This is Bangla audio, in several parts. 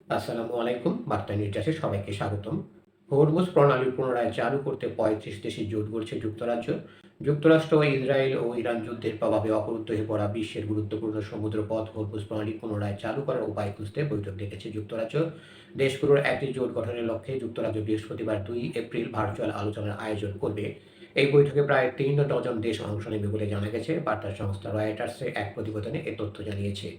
আসসালামু আলাইকুম। বার্তা নির্যাসে সবাইকে স্বাগতম। হরমুজ প্রণালী পুনরায় চালু করতে ৩৫ দেশে জোট গড়ছে যুক্তরাজ্য। যুক্তরাষ্ট্র, ইসরায়েল ও ইরান যুদ্ধের প্রভাবে অবরুদ্ধ হয়ে পড়া বিশ্বের গুরুত্বপূর্ণ সমুদ্রপথ হরমুজ প্রণালী পুনরায় চালু করার উপায় খুঁজতে বৈঠক ডেকেছে যুক্তরাজ্য। দেশগুলোর একটি জোট গঠনের লক্ষ্যে যুক্তরাজ্য বৃহস্পতিবার ২ এপ্রিল ভার্চুয়াল আলোচনার আয়োজন করবে। এই বৈঠকে প্রায় ৩ ডজন দেশ অংশ নেবে বলে জানা গেছে। বার্তা সংস্থা রয়টার্সে এক প্রতিবেদনে এ তথ্য জানিয়েছে।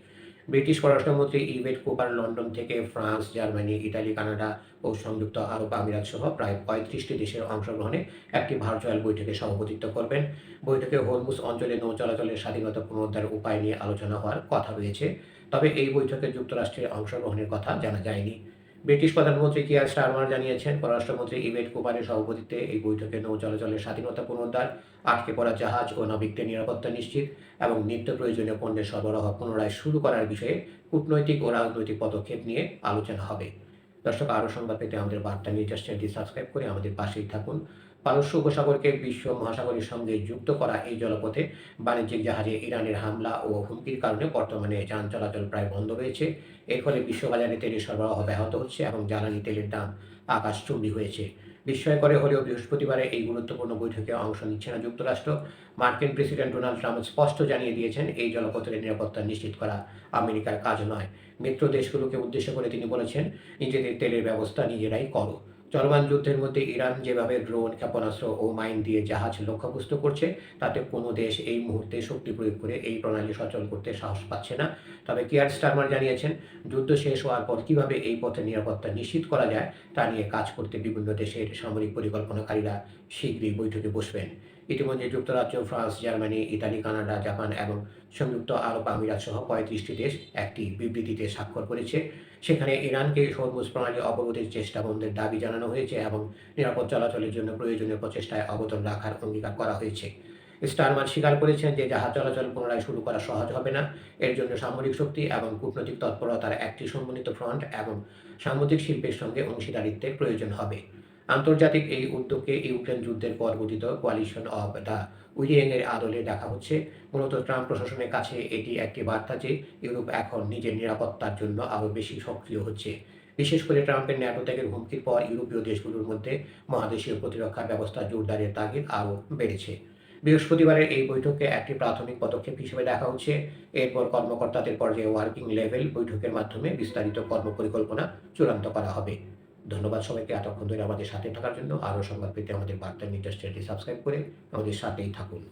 ব্রিটিশ পররাষ্ট্রমন্ত্রী ইভেট কুপার লন্ডন থেকে ফ্রান্স, জার্মানি, ইতালি, কানাডা ও সংযুক্ত আরব আমিরাত সহ প্রায় ৩৫টি দেশের অংশগ্রহণে একটি ভার্চুয়াল বৈঠকে সভাপতিত্ব করবেন। বৈঠকে হরমুজ অঞ্চলে নৌ চলাচলের স্বাধীনতা পুনরুদ্ধারের উপায় নিয়ে আলোচনা হওয়ার কথা রয়েছে। তবে এই বৈঠকে যুক্তরাষ্ট্রের অংশগ্রহণের কথা জানা যায়নি। ব্রিটিশ প্রধানমন্ত্রী কিয়ার স্টারমার জানিয়েছেন, পররাষ্ট্রমন্ত্রী ইভেট কুপারের সভাপতিত্বে এই বৈঠকে নৌ চলাচলের স্বাধীনতা পুনরুদ্ধার, আটকে পড়া জাহাজ ও নাবিকদের নিরাপত্তা নিশ্চিত এবং নিত্য প্রয়োজনীয় পণ্যের সরবরাহ পুনরায় শুরু করার বিষয়ে কূটনৈতিক ও রাজনৈতিক পদক্ষেপ নিয়ে আলোচনা হবে। দর্শক, আরও সংবাদ পেতে আমাদের বার্তা নিউজ চ্যানেলটি সাবস্ক্রাইব করে আমাদের পাশেই থাকুন। পারস্য উপসাগরকে বিশ্ব মহাসাগরের সঙ্গে যুক্ত করা এই জলপথে বাণিজ্যিক জাহাজে ইরানের হামলা ও হুমকির কারণে বর্তমানে যান চলাচল প্রায় বন্ধ রয়েছে। এর ফলে বিশ্ববাজারে তেলের সরবরাহ ব্যাহত হচ্ছে এবং জ্বালানি তেলের দাম আকাশচুম্বী হয়েছে। বিস্ময়কর হলেও বৃহস্পতিবারে এই গুরুত্বপূর্ণ বৈঠকে অংশ নিচ্ছে না যুক্তরাষ্ট্র। মার্কিন প্রেসিডেন্ট ডোনাল্ড ট্রাম্প স্পষ্ট জানিয়ে দিয়েছেন, এই জলপথের নিরাপত্তা নিশ্চিত করা আমেরিকার কাজ নয়। মিত্র দেশগুলোকে উদ্দেশ্য করে তিনি বলেছেন, নিজেদের তেলের ব্যবস্থা নিজেরাই করো। চলমান যুদ্ধের মধ্যে ইরান যেভাবে ড্রোন, ক্ষেপণাস্ত্র ও মাইন দিয়ে জাহাজ লক্ষ্যবস্তু করছে, তাতে কোনো দেশ এই মুহূর্তে শক্তি প্রয়োগ করে এই প্রণালী সচল করতে সাহস পাচ্ছে না। তবে কিয়ার স্টারমার জানিয়েছেন, যুদ্ধ শেষ হওয়ার পর কীভাবে এই পথের নিরাপত্তা নিশ্চিত করা যায় তা নিয়ে কাজ করতে বিভিন্ন দেশের সামরিক পরিকল্পনাকারীরা শীঘ্রই বৈঠকে বসবেন। ইতিমধ্যে যুক্তরাজ্য, France, Germany, Italy, Canada, Japan এবং সংযুক্ত আরব আমিরাত সহ ৩৫টি দেশ একটি বিবৃতিতে স্বাক্ষর করেছে। সেখানে ইরানকে হরমুজ প্রণালী অবরোধের চেষ্টা বন্ধের দাবি জানানো হয়েছে এবং নিরাপদ চলাচলের জন্য প্রয়োজনীয় প্রচেষ্টায় অবদান রাখার অঙ্গীকার করা হয়েছে। স্টারমার স্বীকার করেছেন যে জাহাজ চলাচল পুনরায় শুরু করা সহজ হবে না। এর জন্য সামরিক শক্তি এবং কূটনৈতিক তৎপরতার একটি সমন্বিত ফ্রন্ট এবং সামুদ্রিক শিল্পের সঙ্গে অংশীদারিত্বের প্রয়োজন হবে। আন্তর্জাতিক এই উদ্যোগকে ইউক্রেন যুদ্ধের পর গঠিত কোয়ালিশন অব দ্য উইলিং এর আদলে দেখা হচ্ছে। মূলত ট্রাম্প প্রশাসনের কাছে এটি একটি বার্তা যে ইউরোপ এখন নিজের নিরাপত্তার জন্য আরও বেশি সক্রিয় হচ্ছে। বিশেষ করে ট্রাম্পের ন্যাটো ত্যাগের হুমকির পর ইউরোপীয় দেশগুলোর মধ্যে মহাদেশীয় প্রতিরক্ষা ব্যবস্থা জোরদারের তাগিদ আরও বেড়েছে। বৃহস্পতিবারের এই বৈঠককে একটি প্রাথমিক পদক্ষেপ হিসেবে দেখা হচ্ছে। এরপর কর্মকর্তাদের পর্যায়ে ওয়ার্কিং লেভেল বৈঠকের মাধ্যমে বিস্তারিত কর্মপরিকল্পনা চূড়ান্ত করা হবে। ধন্যবাদ সবাইকে এতক্ষণ ধরে আমাদের সাথে থাকার জন্য। আরও সংবাদ পেতে আমাদের বার্তা নিউজ চ্যানেলটি সাবস্ক্রাইব করে আমাদের সাথেই থাকুন।